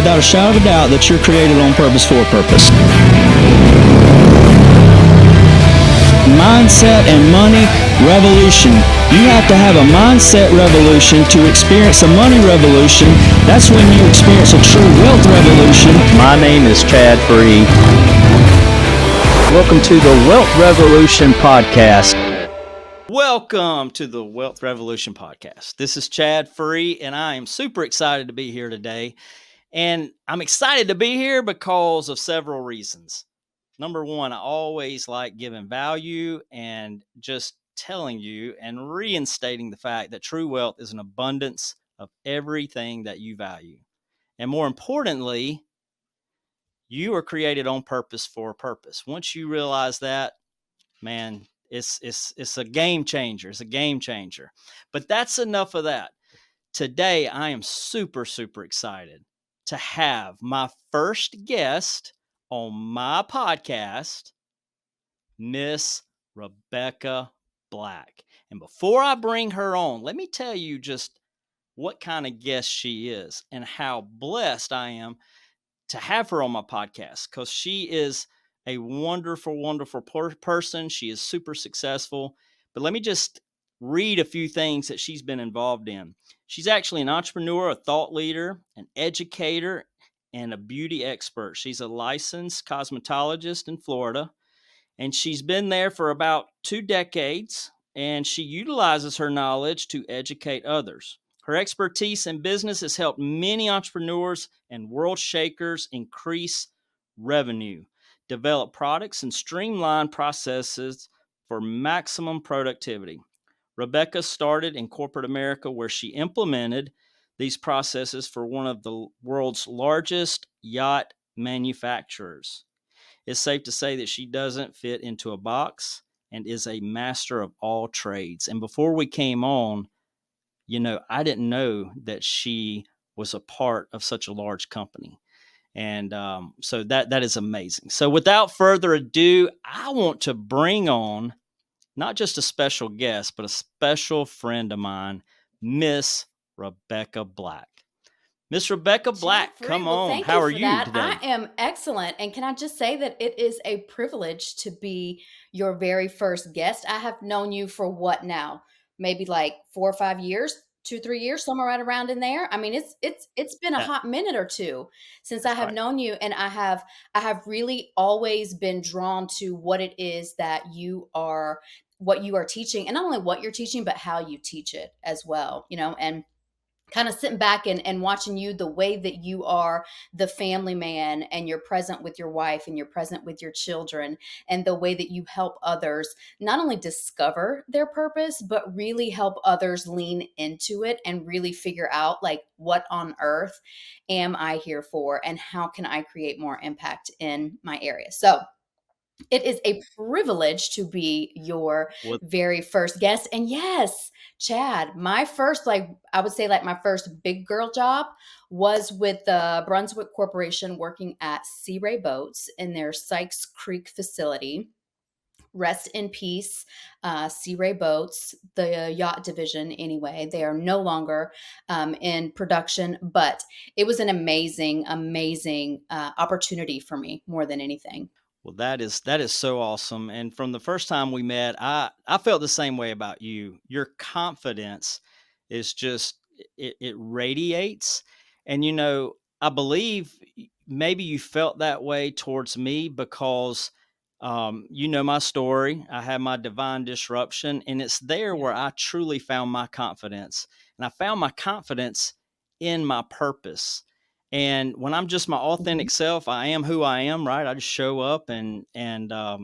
without a shadow of a doubt that you're created on purpose for a purpose. Mindset and money revolution. You have to have a mindset revolution to experience a money revolution. That's when you experience a true wealth revolution. My name is Chad Free. Welcome to the Wealth Revolution Podcast. Welcome to the Wealth Revolution Podcast. This is Chad Free, and I am super excited to be here today. And I'm excited to be here because of several reasons. Number one, I always like giving value and just telling you and reinstating the fact that true wealth is an abundance of everything that you value. And more importantly, you are created on purpose for a purpose. Once you realize that, man, it's a game changer. It's a game changer. But that's enough of that. Today, I am super, super excited to have my first guest on my podcast, Miss Rebecca Black. And before I bring her on, let me tell you just what kind of guest she is and how blessed I am to have her on my podcast, because she is a wonderful, wonderful person. She is super successful. But let me just read a few things that she's been involved in. She's actually an entrepreneur, a thought leader, an educator, and a beauty expert. She's a licensed cosmetologist in Florida, and she's been there for about 2 decades, and she utilizes her knowledge to educate others. Her expertise in business has helped many entrepreneurs and world shakers increase revenue, develop products, and streamline processes for maximum productivity. Rebecca started in corporate America, where she implemented these processes for one of the world's largest yacht manufacturers. It's safe to say that she doesn't fit into a box and is a master of all trades. And before we came on, I didn't know that she was a part of such a large company. And so that is amazing. So without further ado, I want to bring on not just a special guest, but a special friend of mine, Miss Rebecca Black. Miss Rebecca Black, come on. How are you today? I am excellent. And can I just say that it is a privilege to be your very first guest. I have known you for what now? Maybe like 4 or 5 years, 2, 3 years, somewhere right around in there. I mean, it's been a hot minute or two since I have known you, and I have really always been drawn to what it is that what you are teaching, and not only what you're teaching, but how you teach it as well, and kind of sitting back and watching you, the way that you are the family man, and you're present with your wife and you're present with your children, and the way that you help others not only discover their purpose, but really help others lean into it and really figure out, like, what on earth am I here for, and how can I create more impact in my area? So it is a privilege to be your very first guest. And yes, Chad, my first, I would say, my first big girl job was with the Brunswick Corporation, working at Sea Ray Boats in their Sykes Creek facility. Rest in peace, Sea Ray Boats, the yacht division anyway. They are no longer in production, but it was an amazing, amazing opportunity for me more than anything. Well, that is so awesome. And from the first time we met, I felt the same way about you. Your confidence is just, it radiates. And I believe maybe you felt that way towards me because my story. I had my divine disruption, and it's there where I truly found my confidence. And I found my confidence in my purpose. And when I'm just my authentic self, I am who I am, right? I just show up and I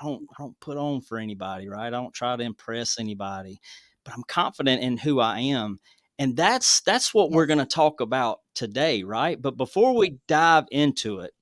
don't put on for anybody, right? I don't try to impress anybody, but I'm confident in who I am. And that's what we're going to talk about today, right? But before we dive into it,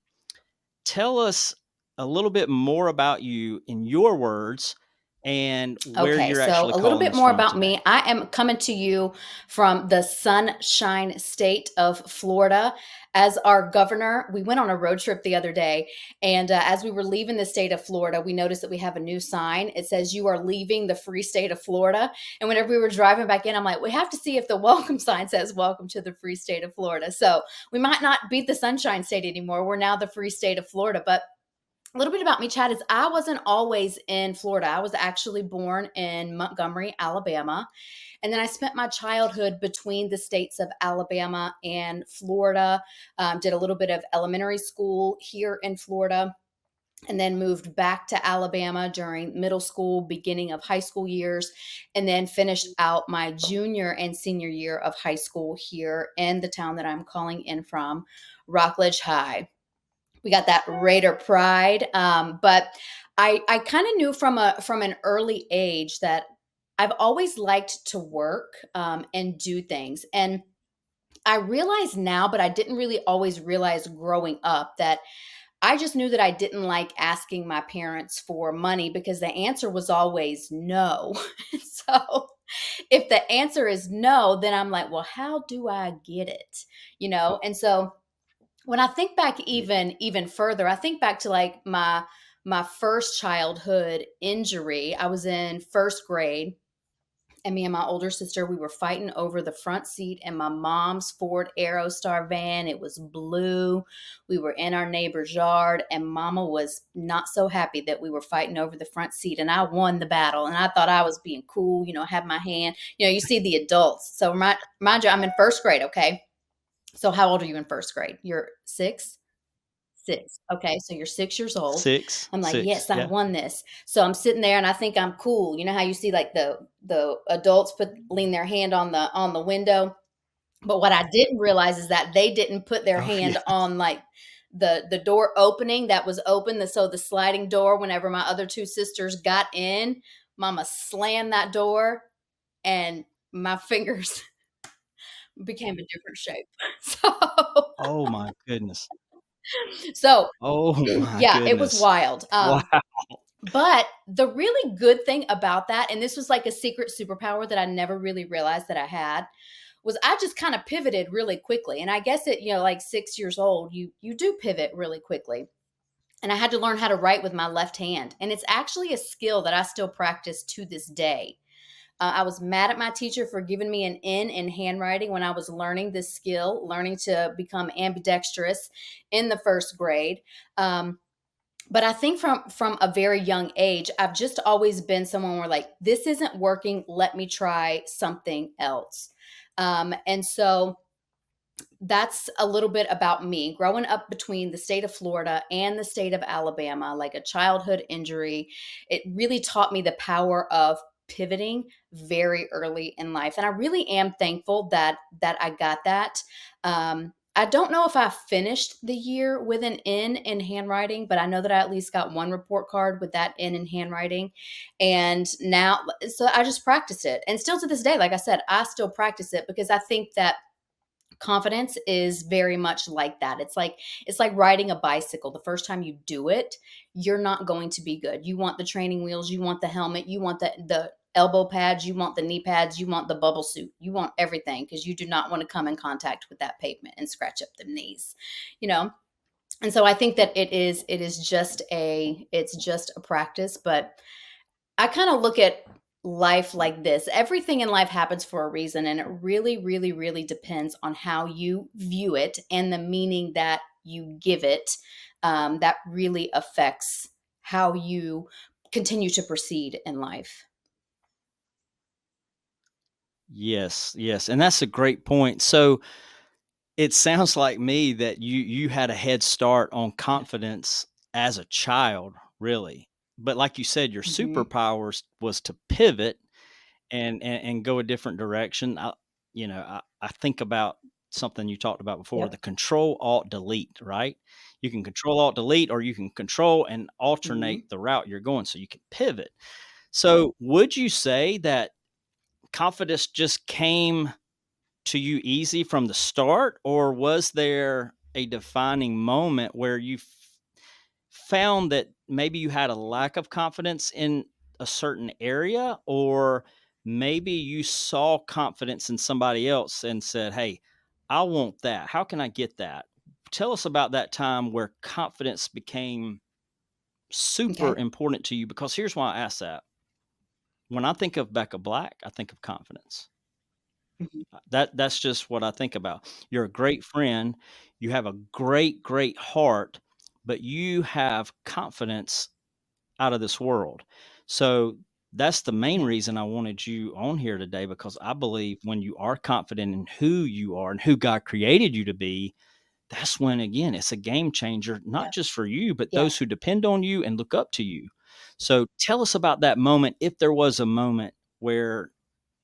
tell us a little bit more about you in your words, and where Okay, you're so actually a little calling bit us more from about today. me. I am coming to you from the sunshine state of Florida. As our governor, we went on a road trip the other day, and as we were leaving the state of Florida, we noticed that we have a new sign. It says, "You are leaving the free state of Florida." And whenever we were driving back in, I'm like, we have to see if the welcome sign says, "Welcome to the free state of Florida." So we might not be the sunshine state anymore. We're now the free state of Florida. But a little bit about me, Chad, is I wasn't always in Florida. I was actually born in Montgomery, Alabama. And then I spent my childhood between the states of Alabama and Florida. Did a little bit of elementary school here in Florida, and then moved back to Alabama during middle school, beginning of high school years, and then finished out my junior and senior year of high school here in the town that I'm calling in from, Rockledge High. We got that Raider pride. But I kind of knew from an early age that I've always liked to work and do things. And I realize now, but I didn't really always realize growing up, that I just knew that I didn't like asking my parents for money because the answer was always no. So if the answer is no, then I'm like, well, how do I get it? And so when I think back Yeah. even further, I think back to like my first childhood injury. I was in first grade, and me and my older sister, we were fighting over the front seat in my mom's Ford Aerostar van. It was blue. We were in our neighbor's yard, and mama was not so happy that we were fighting over the front seat. And I won the battle, and I thought I was being cool, had my hand. You see the adults. So mind you, I'm in first grade, okay? So how old are you in first grade? You're six? 6. Okay, so you're 6 years old. Six, I'm like, six. "Yes, I Yeah. won this." So I'm sitting there and I think I'm cool. You know how you see like the adults lean their hand on the window? But what I didn't realize is that they didn't put their Oh, yeah. hand on like the door opening that was open, so the sliding door. Whenever my other 2 sisters got in, mama slammed that door and my fingers became a different shape. So Oh my goodness. so Oh my yeah, it was goodness. wild. Wow. But the really good thing about that, and this was like a secret superpower that I never really realized that I had, was I just kind of pivoted really quickly. And I guess at like 6 years old, you do pivot really quickly. And I had to learn how to write with my left hand, and it's actually a skill that I still practice to this day. I was mad at my teacher for giving me an N in handwriting when I was learning this skill, learning to become ambidextrous in the first grade. But I think from a very young age, I've just always been someone where like, this isn't working. Let me try something else. And so that's a little bit about me growing up between the state of Florida and the state of Alabama, like a childhood injury. It really taught me the power of pivoting very early in life. And I really am thankful that I got that. I don't know if I finished the year with an N in handwriting, but I know that I at least got one report card with that N in handwriting. And now, so I just practiced it. And still to this day, like I said, I still practice it because I think that confidence is very much like that. It's like riding a bicycle. The first time you do it, you're not going to be good. You want the training wheels, you want the helmet, you want the elbow pads, you want the knee pads, you want the bubble suit. You want everything because you do not want to come in contact with that pavement and scratch up the knees. You know? And so I think that it's just a practice, but I kind of look at life like this. Everything in life happens for a reason, and it really, really, really depends on how you view it and the meaning that you give it. That really affects how you continue to proceed in life. Yes, yes, and that's a great point. So, it sounds like me that you had a head start on Yeah. confidence as a child, really. But like you said, your Hmm. superpowers was to pivot and go a different direction. I think about something you talked about before, the Yep. control alt delete, right? You can control alt delete, or you can control and Hmm. alternate the route you're going so you can pivot. So, would you say that confidence just came to you easy from the start, or was there a defining moment where you found that maybe you had a lack of confidence in a certain area, or maybe you saw confidence in somebody else and said, "Hey, I want that. How can I get that?" Tell us about that time where confidence became super Okay. important to you, because here's why I ask that. When I think of Becca Black, I think of confidence. Mhm. That's just what I think about. You're a great friend, you have a great, great heart, but you have confidence out of this world. So that's the main Yeah. reason I wanted you on here today, because I believe when you are confident in who you are and who God created you to be, that's when, again, it's a game changer, not Yeah. just for you, but Yeah. those who depend on you and look up to you. So tell us about that moment, if there was a moment where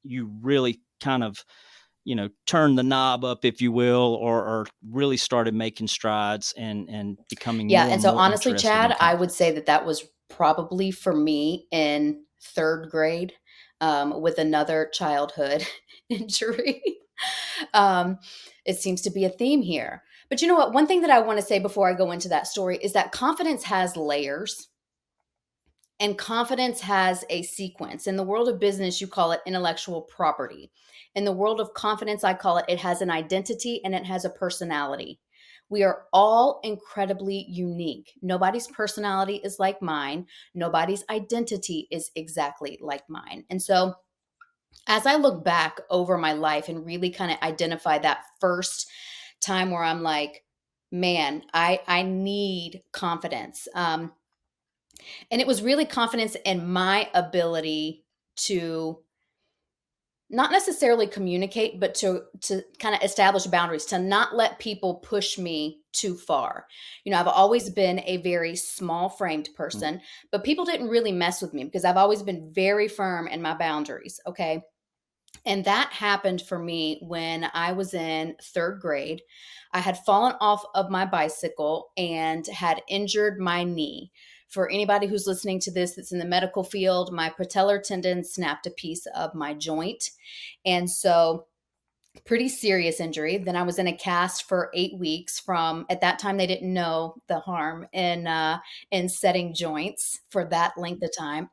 you really kind of, turned the knob up, if you will, or really started making strides and becoming Yeah, more and and so more honestly, interested in Chad, I would say confidence. that that was probably for me in 3rd grade, with another childhood injury. Um, it seems to be a theme here. But you know what? One thing that I wanna say before I go into that story is that confidence has layers. And confidence has a sequence. In the world of business, you call it intellectual property. In the world of confidence, I call it has an identity and it has a personality. We are all incredibly unique. Nobody's personality is like mine. Nobody's identity is exactly like mine. And so, as I look back over my life and really kind of identify that first time where I'm like, man, I need confidence. And it was really confidence in my ability to not necessarily communicate, but to kind of establish boundaries, to not let people push me too far. I've always been a very small framed Mm, person, but people didn't really mess with me because I've always been very firm in my boundaries. Okay. And that happened for me when I was in 3rd grade. I had fallen off of my bicycle and had injured my knee. For anybody who's listening to this that's in the medical field, my patellar tendon snapped a piece of my joint. And so, pretty serious injury. Then I was in a cast for 8 weeks. From at that time, they didn't know the harm in setting joints for that length of time.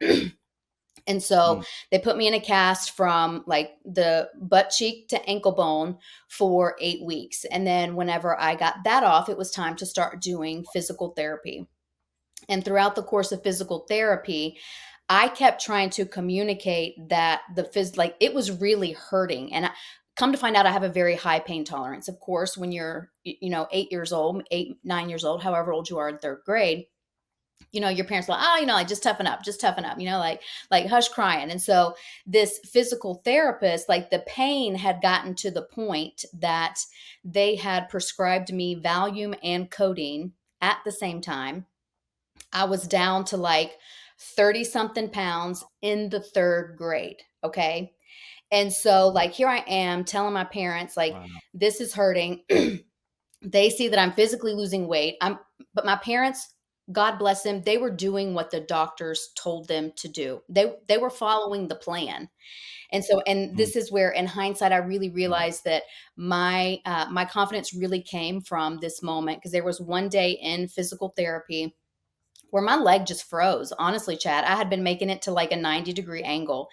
And so mm, they put me in a cast from like the butt cheek to ankle bone for 8 weeks. And then whenever I got that off, it was time to start doing physical therapy. And throughout the course of physical therapy, I kept trying to communicate that like it was really hurting. And come to find out, I have a very high pain tolerance. Of course, when you're, 8 years old, 8, 9 years old, however old you are in 3rd grade, your parents are like, oh, like just toughen up, like hush crying. And so this physical therapist, like the pain had gotten to the point that they had prescribed me Valium and codeine at the same time. I was down to like 30 something pounds in the 3rd grade. Okay. And so like here I am telling my parents, like, wow. this is hurting. They see that I'm physically losing weight. But my parents, God bless them, they were doing what the doctors told them to do. They were following the plan. And Mm, this is where in hindsight I really mm, realized that my confidence really came from this moment, because there was one day in physical therapy where my leg just froze. Honestly, Chad, I had been making it to like a 90-degree angle.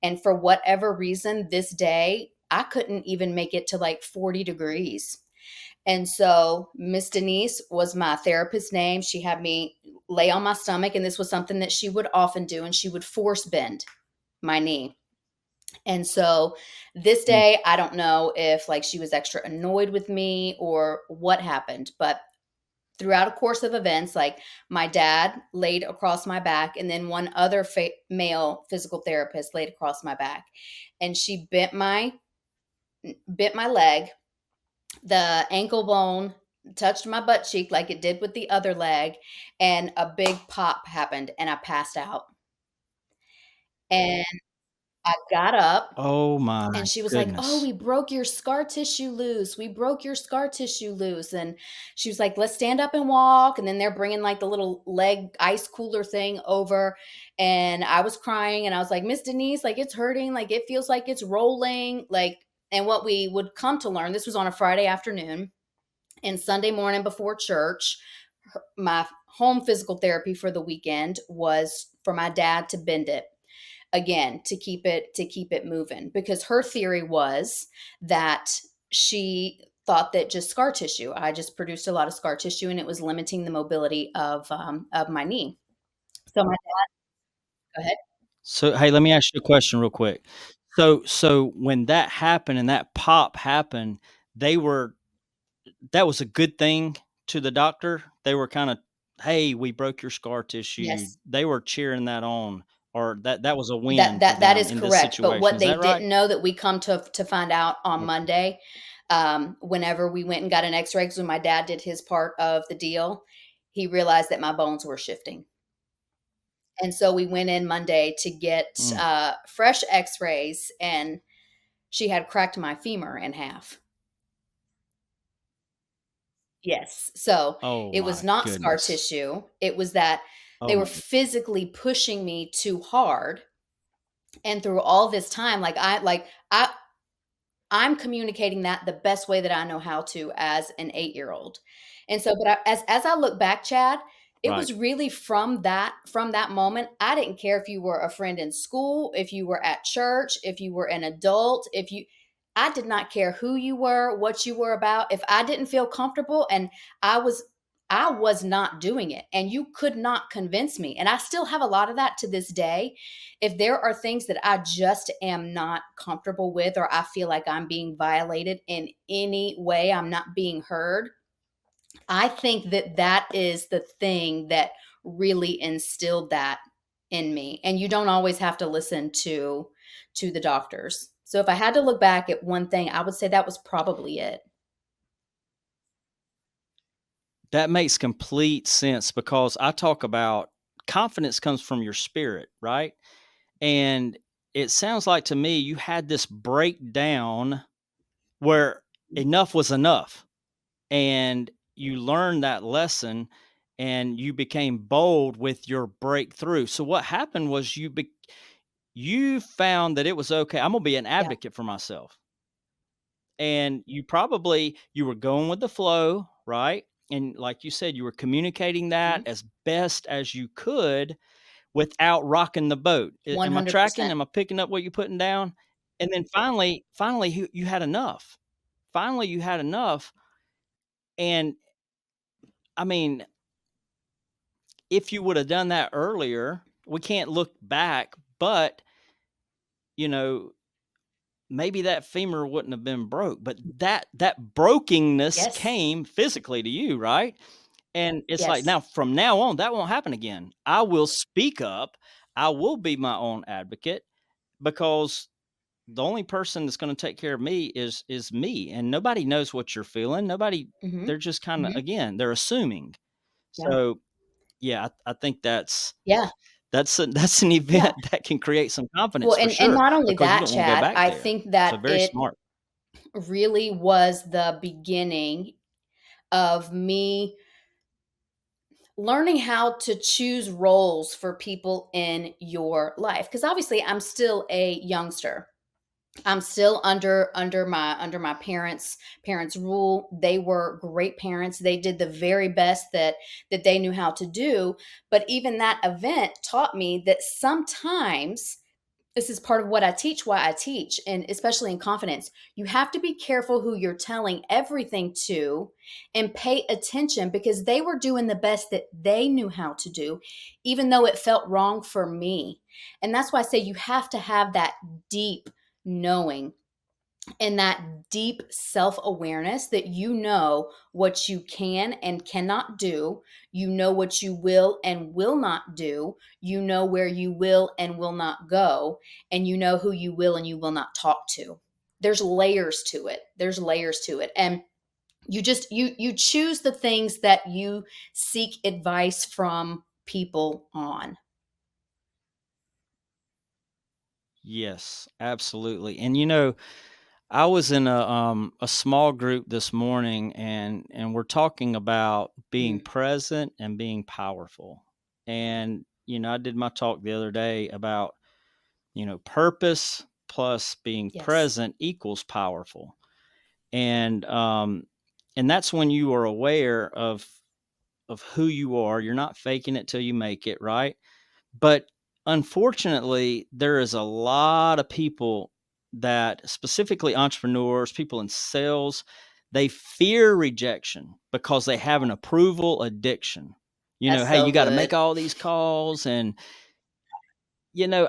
And for whatever reason, this day, I couldn't even make it to like 40 degrees. And so Miss Denise was my therapist's name. She had me lay on my stomach, and this was something that she would often do, and she would force bend my knee. And so this mm, day, I don't know if like she was extra annoyed with me or what happened, but throughout a course of events, like my dad laid across my back, and then one other male physical therapist laid across my back, and she bent my leg. The ankle bone touched my butt cheek like it did with the other leg, and a big pop happened, and I passed out. And I got up, oh my and she was like, "Oh, goodness. we broke your scar tissue loose. We broke your scar tissue loose." And she was like, "Let's stand up and walk." And then they're bringing like the little leg ice cooler thing over. And I was crying, and I was like, "Miss Denise, like it's hurting. Like it feels like it's rolling." And what we would come to learn, this was on a Friday afternoon. And Sunday morning before church, my home physical therapy for the weekend was for my dad to bend it. again, to keep it moving, because her theory was that she thought that just scar tissue, I just produced a lot of scar tissue, and it was limiting the mobility of my knee. So my Go ahead. So, hey, let me ask you a question real quick. So when that happened and that pop happened, they were that was a good thing to the doctor? They were kinda, "Hey, we broke your scar tissue." Yes. They were cheering that on, or that was a win That for that them is in this correct, but situation. what Is they that right? didn't know that we come to find out on Okay. Monday, whenever we went and got an X-ray, 'cause when my dad did his part of the deal, he realized that my bones were shifting. And so we went in Monday to get, Mm. fresh X-rays, and she had cracked my femur in half. Yes. So Oh it was my not scar goodness. tissue. It was that Oh they were my good physically pushing me too hard. And through all this time, I'm communicating that the best way that I know how to as an 8-year-old. And so, but as I look back, Chad, it right. was really from that moment. I didn't care if you were a friend in school, if you were at church, if you were an adult, if you I did not care who you were, what you were about. If I didn't feel comfortable, and I was I was not doing it, and you could not convince me. And I still have a lot of that to this day. If there are things that I just am not comfortable with, or I feel like I'm being violated in any way, I'm not being heard, I think that that is the thing that really instilled that in me. And you don't always have to listen to the doctors. So if I had to look back at one thing, I would say that was probably it. That makes complete sense because I talk about confidence comes from your spirit, right? And it sounds like to me you had this breakdown where enough was enough, and you learned that lesson and you became bold with your breakthrough. So what happened was you found that it was okay. I'm going to be an Yeah. advocate for myself. And you were going with the flow, right? And like you said, you were communicating that Mhm. as best as you could without rocking the boat. Am I tracking? 100%. Am I picking up what you're putting down? And then finally, you had enough. Finally, you had enough. And I mean, if you would have done that earlier, we can't look back, but you know, maybe that femur wouldn't have been broke. But that brokenness Yes. came physically to you, right? And it's like, Yes. now from now on, that won't happen again. I will speak up. I will be my own advocate because the only person that's going to take care of me is me, and nobody knows what you're feeling. Nobody, Mhm. they're just kind of, Mhm. again, they're assuming. Yeah. So yeah, I think Yeah. that's an Yeah. event that can create some confidence Well, for and sure, not only because you that, don't want to go Chad, back I there. think that So very it smart. really was the beginning of me learning how to choose roles for people in your life, because obviously I'm still a youngster. I'm still under my parents rule. They were great parents. They did the very best that they knew how to do. But even that event taught me that sometimes, this is part of what I teach, why I teach, and especially in confidence, you have to be careful who you're telling everything to, and pay attention, because they were doing the best that they knew how to do, even though it felt wrong for me. And that's why I say you have to have that deep knowing, and that deep self awareness, that you know what you can and cannot do. You know what you will and will not do. You know where you will and will not go. And you know who you will and you will not talk to. There's layers to it. There's layers to it. And you choose the things that you seek advice from people on. Yes, absolutely. And I was in a small group this morning, and we're talking about being Mm, present and being powerful. And I did my talk the other day about, purpose plus being yes. present equals powerful. And that's when you are aware of who you are. You're not faking it till you make it, right? But unfortunately, there is a lot of people that, specifically entrepreneurs, people in sales, they fear rejection because they have an approval addiction. That's Hey, you so got to make good. all these calls. And,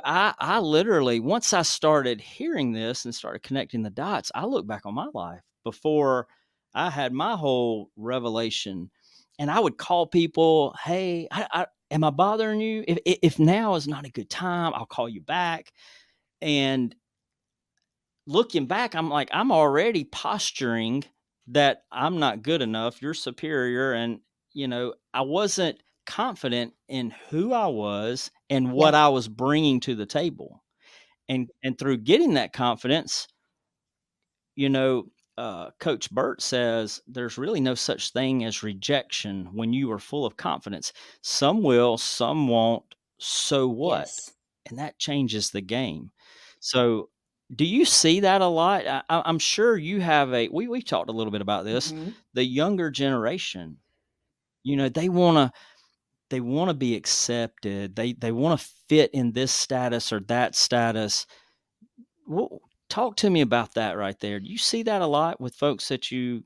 I literally, once I started hearing this and started connecting the dots, I look back on my life before I had my whole revelation, and I would call people, "Hey, am I bothering you? If now is not a good time, I'll call you back." And looking back, I'm like, I'm already posturing that I'm not good enough. You're superior. And, I wasn't confident in who I was and Yeah. what I was bringing to the table. And through getting that confidence, you know, Coach Burt says there's really no such thing as rejection when you are full of confidence. Some will, some won't. So what? Yes. And that changes the game. So, do you see that a lot? I'm sure you have we talked a little bit about this. Mhm. The younger generation, they want to be accepted. They want to fit in this status or that status. Well, talk to me about that right there. Do you see that a lot with folks that are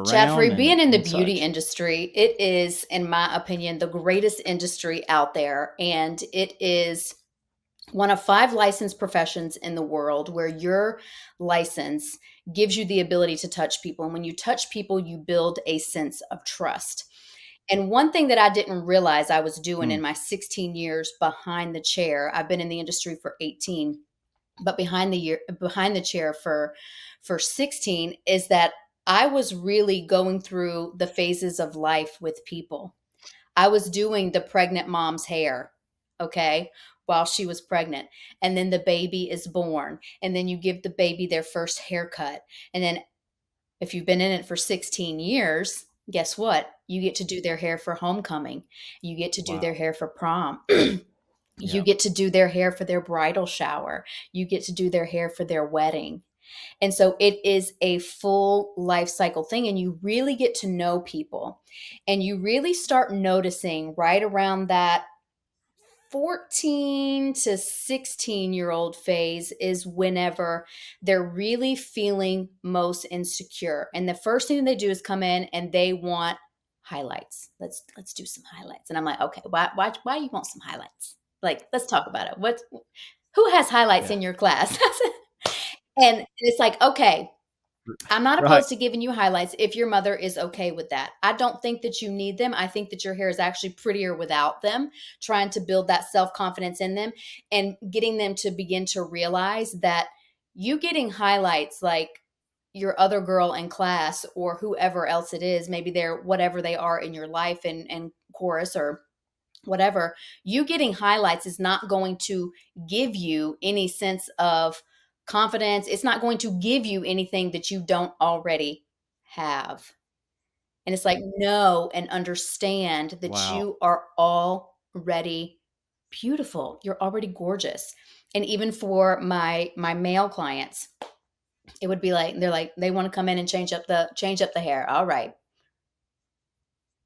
Jeffrey, around being and in the and beauty such? industry, it is, in my opinion, the greatest industry out there. And it is one of five licensed professions in the world where your license gives you the ability to touch people. And when you touch people, you build a sense of trust. And one thing that I didn't realize I was doing Hmm. in my 16 years behind the chair, I've been in the industry for 18, but behind the chair for 16, is that I was really going through the phases of life with people. I was doing the pregnant mom's hair, okay, while she was pregnant. And then the baby is born. And then you give the baby their first haircut. And then if you've been in it for 16 years, guess what? You get to do their hair for homecoming. You get to do their Wow. hair for prom. You Yeah. get to do their hair for their bridal shower. You get to do their hair for their wedding. And so it is a full life cycle thing. And you really get to know people. And you really start noticing right around that 14 to 16-year-old phase is whenever they're really feeling most insecure. And the first thing they do is come in and they want highlights. Let's do some highlights. And I'm like, okay, why do you want some highlights? Like, let's talk about it. Who has highlights Yeah. in your class? And it's like, okay, I'm not Right. opposed to giving you highlights if your mother is okay with that. I don't think that you need them. I think that your hair is actually prettier without them, trying to build that self confidence in them and getting them to begin to realize that you getting highlights like your other girl in class or whoever else it is, maybe they're whatever they are in your life and chorus or whatever, you getting highlights is not going to give you any sense of confidence. It's not going to give you anything that you don't already have. And it's like, know and understand that Wow. you are already beautiful. You're already gorgeous. And even for my male clients, it would be like they want to come in and change up the hair. All right,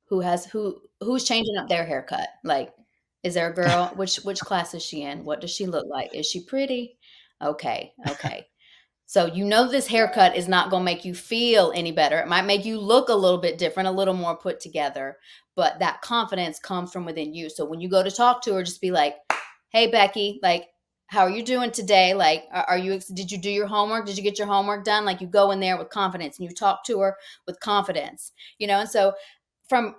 who's changing up their haircut? Like, is there a girl? Which class is she in? What does she look like? Is she pretty? Okay, okay. So you know this haircut is not going to make you feel any better. It might make you look a little bit different, a little more put together, but that confidence comes from within you. So when you go to talk to her, just be like, "Hey Becky, like how are you doing today? Like are you did you do your homework? Did you get your homework done?" Like you go in there with confidence and you talk to her with confidence. And so from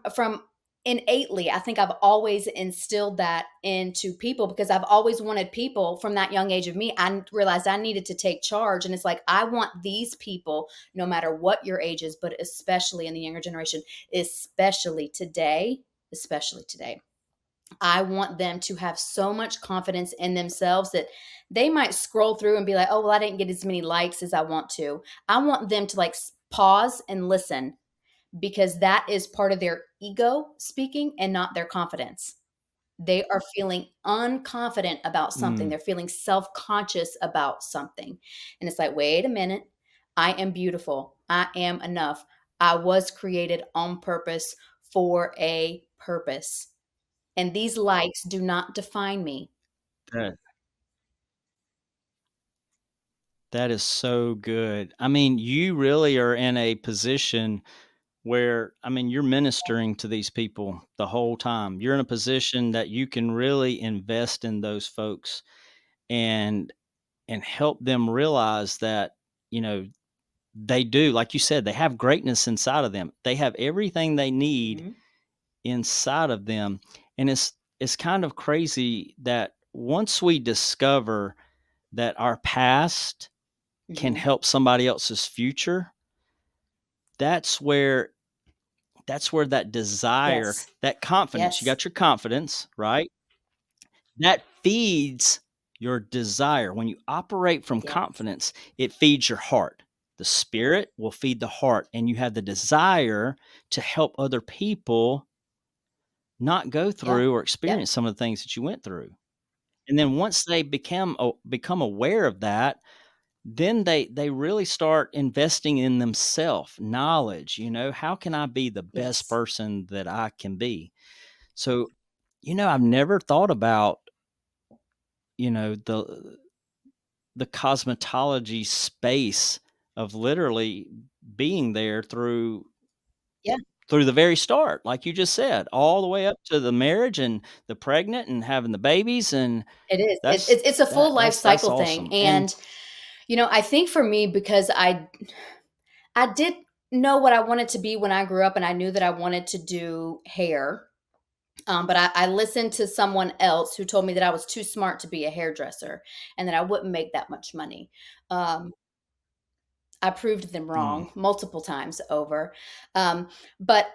innately, I think I've always instilled that into people because I've always wanted people from that young age of me. I realized I needed to take charge. And it's like, I want these people, no matter what your age is, but especially in the younger generation, especially today, especially today, I want them to have so much confidence in themselves that they might scroll through and be like, oh, well, I didn't get as many likes as I want to. I want them to like pause and listen because that is part of their ego speaking and not their confidence. They are feeling unconfident about something. Mm. They're feeling self conscious about something. And it's like, wait a minute. I am beautiful. I am enough. I was created on purpose for a purpose. And these likes do not define me. That that is so good. I mean, you really are in a position where, I mean, you're ministering to these people the whole time. You're in a position that you can really invest in those folks and help them realize that, you know, they do, like you said, they have greatness inside of them. They have everything they need Mhm. inside of them. And it's kind of crazy that once we discover that our past can Mhm. help somebody else's future, that's where that desire, Yes. that confidence, you Yes. got your confidence, right? That feeds your desire. When you operate from Yes. confidence, it feeds your heart. The spirit will feed the heart, and you have the desire to help other people not go Yeah. through or Yep. experience some of the things that you went through. And then once they become aware of that, then they really start investing in themselves, knowledge, how can I be the best Yes. person that I can be? So, I've never thought about, the cosmetology space of literally being there Yeah. through the very start, like you just said, all the way up to the marriage and the pregnant and having the babies, and It is. that's It's a full life that's cycle thing, awesome. And and I think for me, because I did know what I wanted to be when I grew up, and I knew that I wanted to do hair. But I listened to someone else who told me that I was too smart to be a hairdresser and that I wouldn't make that much money. Um, I proved them mm, wrong multiple times over. Um, but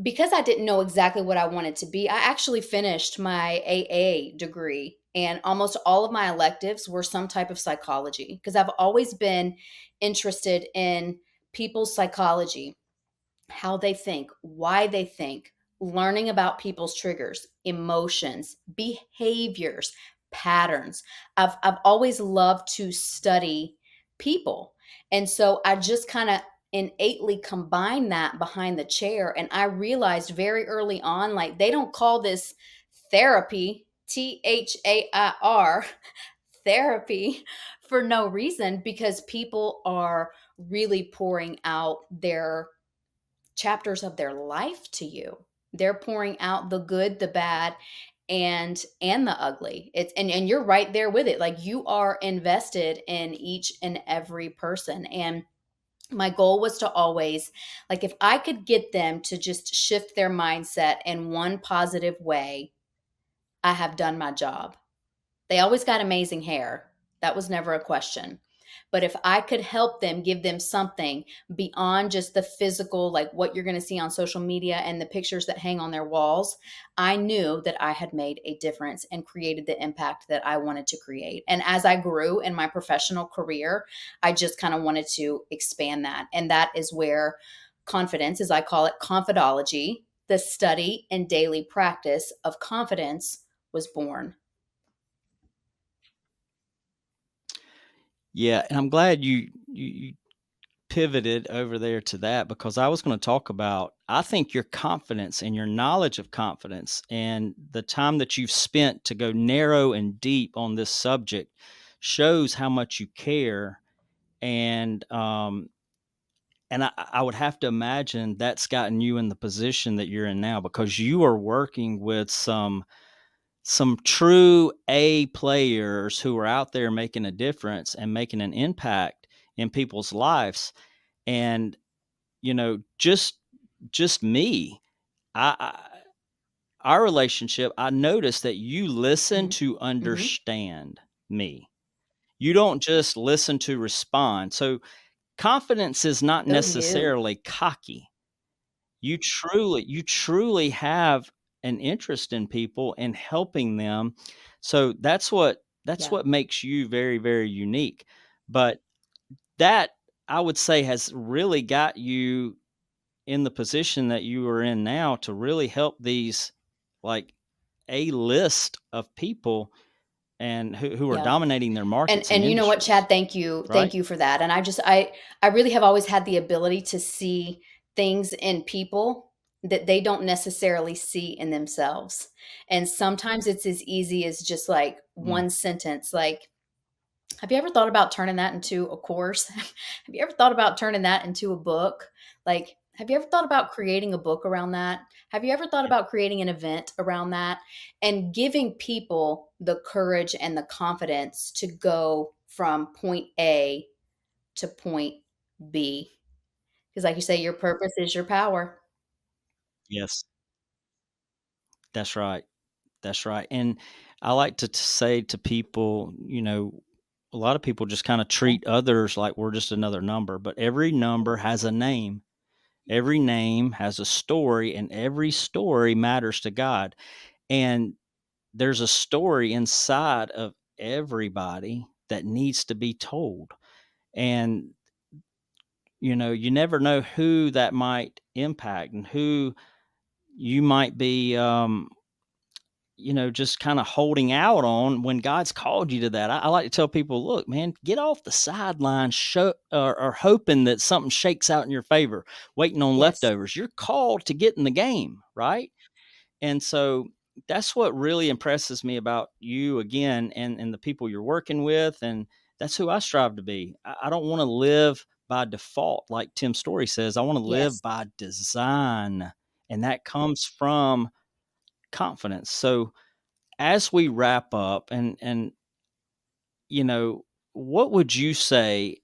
because I didn't know exactly what I wanted to be, I actually finished my AA degree, and almost all of my electives were some type of psychology because I've always been interested in people's psychology, how they think, why they think, learning about people's triggers, emotions, behaviors, patterns. I've always loved to study people. And so I just kind of innately combined that behind the chair. And I realized very early on, like, they don't call this therapy, THAIR, therapy, for no reason, because people are really pouring out their chapters of their life to you. They're pouring out the good, the bad, and the ugly. It's and you're right there with it. Like, you are invested in each and every person. And my goal was to always, like, if I could get them to just shift their mindset in one positive way, I have done my job. They always got amazing hair. That was never a question. But if I could help them, give them something beyond just the physical, like what you're going to see on social media and the pictures that hang on their walls, I knew that I had made a difference and created the impact that I wanted to create. And as I grew in my professional career, I just kind of wanted to expand that. And that is where confidence, as I call it, confidology, the study and daily practice of confidence, was born. yeah, and I'm glad you pivoted over there to that, because I was going to talk about, I think your confidence and your knowledge of confidence and the time that you've spent to go narrow and deep on this subject shows how much you care. And I would have to imagine that's gotten you in the position that you're in now, because you are working with some true A players who are out there making a difference and making an impact in people's lives. And just me, I our relationship, I noticed that you listen Mhm. to Mhm. understand me. You don't just listen to respond. So confidence is not Oh, no. necessarily cocky. You truly have an interest in people and helping them. So that's Yeah. what makes you very, very unique. But that, I would say, has really got you in the position that you are in now to really help these, like, a list of people, and who are Yeah. dominating their And markets and and you know what, industries, Chad? Thank you. right? Thank you for that. And I really have always had the ability to see things in people that they don't necessarily see in themselves. And sometimes it's as easy as just like Mm. one sentence, like, have you ever thought about turning that into a course? Have you ever thought about turning that into a book? Like, have you ever thought about creating a book around that? Have you ever thought Yeah. about creating an event around that? And giving people the courage and the confidence to go from point A to point B. Because, like you say, your purpose is your power. Yes, that's right. That's right. And I like to say to people, a lot of people just kind of treat others like we're just another number, but every number has a name. Every name has a story, and every story matters to God. And there's a story inside of everybody that needs to be told. And, you never know who that might impact and who you might be, just kind of holding out on when God's called you to that. I like to tell people, look, man, get off the sidelines, or hoping that something shakes out in your favor, waiting on Yes. leftovers. You're called to get in the game, right? And so that's what really impresses me about you again, and the people you're working with. And that's who I strive to be. I don't want to live by default, like Tim Story says. I want to live Yes. by design. And that comes from confidence. So as we wrap up, and you know what would you say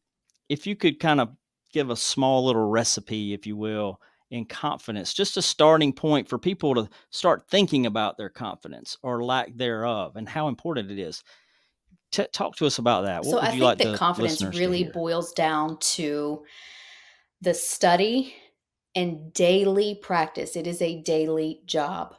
if you could kind of give a small little recipe, if you will, in confidence, just a starting point for people to start thinking about their confidence or lack thereof and how important it is. Talk to us about that. So What I would you think like that the confidence listeners to really hear? boils down to the study and daily practice. It is a daily job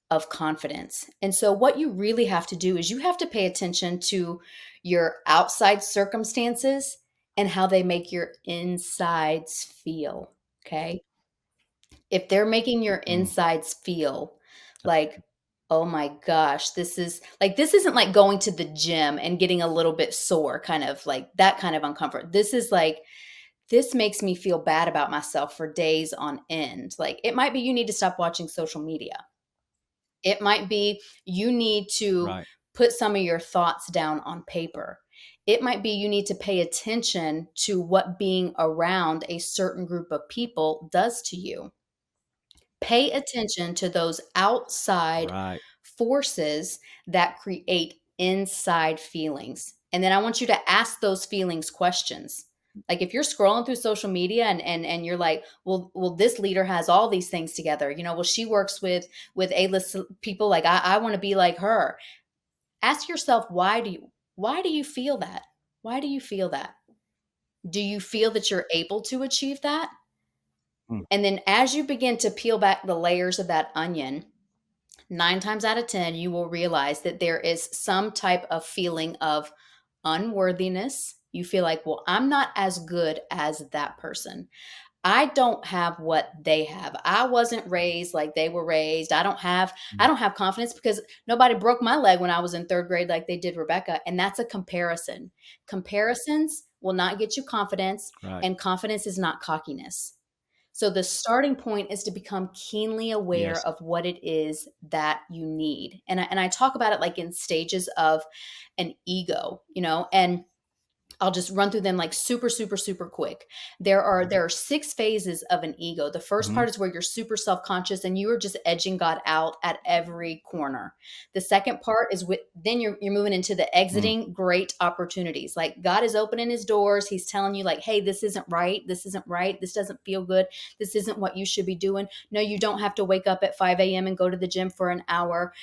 of confidence. And so, what you really have to do is you have to pay attention to your outside circumstances and how they make your insides feel. Okay. If they're making your Mm, insides feel okay. like, oh my gosh, this isn't like going to the gym and getting a little bit sore, kind of like that kind of uncomfort. This is like, this makes me feel bad about myself for days on end. Like, it might be you need to stop watching social media. It might be you need to Right. put some of your thoughts down on paper. It might be you need to pay attention to what being around a certain group of people does to you. Pay attention to those outside Right. forces that create inside feelings. And then I want you to ask those feelings questions. Like, if you're scrolling through social media and you're like, well, this leader has all these things together. Well, she works with A-list people. Like, I want to be like her. Ask yourself, why do you feel that? Why do you feel that? Do you feel that you're able to achieve that? Mm, And then as you begin to peel back the layers of that onion, 9 times out of 10, you will realize that there is some type of feeling of unworthiness. You feel like, well, I'm not as good as that person. I don't have what they have. I wasn't raised like they were raised. I mm, don't have confidence because nobody broke my leg when I was in 3rd grade like they did Rebecca, and that's a comparison. Comparisons will not get you confidence, right. and confidence is not cockiness. So the starting point is to become keenly aware Yes. of what it is that you need. And I talk about it like in stages of an ego, and I'll just run through them like super, super, super quick. There are 6 phases of an ego. The first Hmm. part is where you're super self-conscious and you are just edging God out at every corner. The second part is with then you're moving into the Mm, exiting great opportunities. Like, God is opening his doors. He's telling you, like, hey, this isn't right. This isn't right. This doesn't feel good. This isn't what you should be doing. No, you don't have to wake up at 5 a.m. and go to the gym for an hour.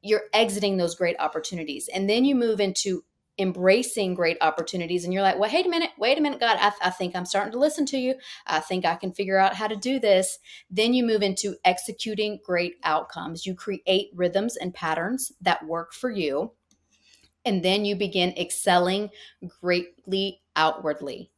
You're exiting those great opportunities. And then you move into embracing great opportunities, and you're like, well, wait a minute, God, I think I'm starting to listen to you. I think I can figure out how to do this. Then you move into executing great outcomes. You create rhythms and patterns that work for you, and then you begin excelling greatly outwardly.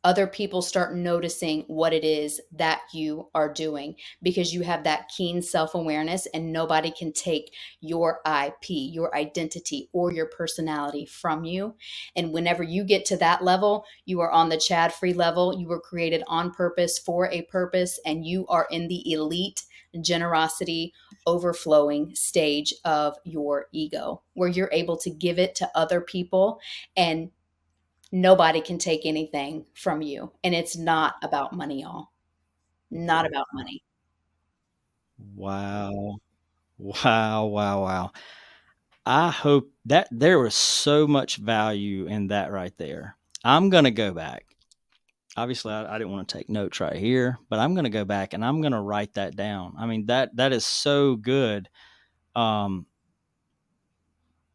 other people start noticing what it is that you are doing because you have that keen self awareness, and nobody can take your IP, your identity, or your personality from you. And whenever you get to that level, you are on the Chad Free level. You were created on purpose for a purpose, and you are in the elite generosity overflowing stage of your ego, where you're able to give it to other people and nobody can take anything from you. And it's not about money, y'all. Not about money. Wow. Wow, wow, wow. I hope that there was so much value in that right there. I'm gonna go back. Obviously, I didn't want to take notes right here, but I'm gonna go back and I'm gonna write that down. I mean, that is so good. Um,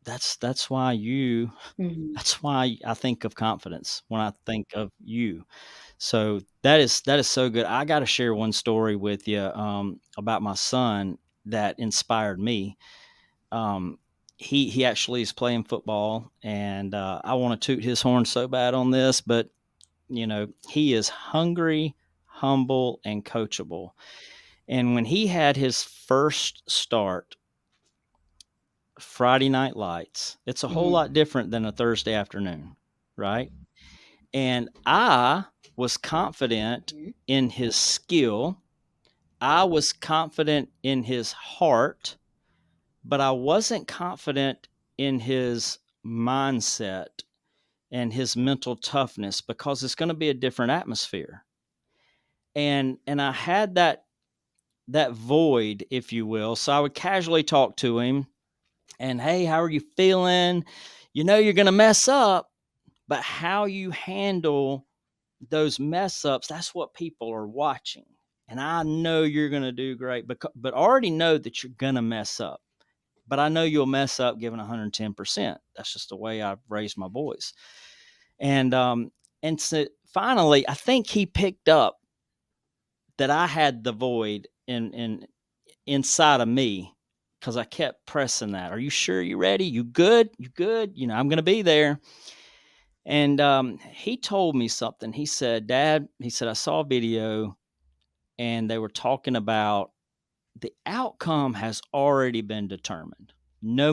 that's why you Mhm. that's why I think of confidence when I think of you. So that is so good. I got to share one story with you about my son that inspired me. Um, he actually is playing football, and I want to toot his horn so bad on this, but he is hungry, humble, and coachable. And when he had his first start, Friday Night Lights, it's a whole Mhm. lot different than a Thursday afternoon, right? And I was confident Mhm. in his skill. I was confident in his heart, but I wasn't confident in his mindset and his mental toughness because it's going to be a different atmosphere. And I had that void, if you will. So I would casually talk to him and, hey, how are you feeling? You're going to mess up, but how you handle those mess ups, that's what people are watching. And I know you're going to do great, but already know that you're going to mess up. But I know you'll mess up giving 110%. That's just the way I've raised my boys. And so finally, I think he picked up that I had the void in inside of me because I kept pressing that. Are you sure you're ready? You good? You good? I'm going to be there. And he told me something. He said, Dad, he said, I saw a video and they were talking about the outcome has already been determined. No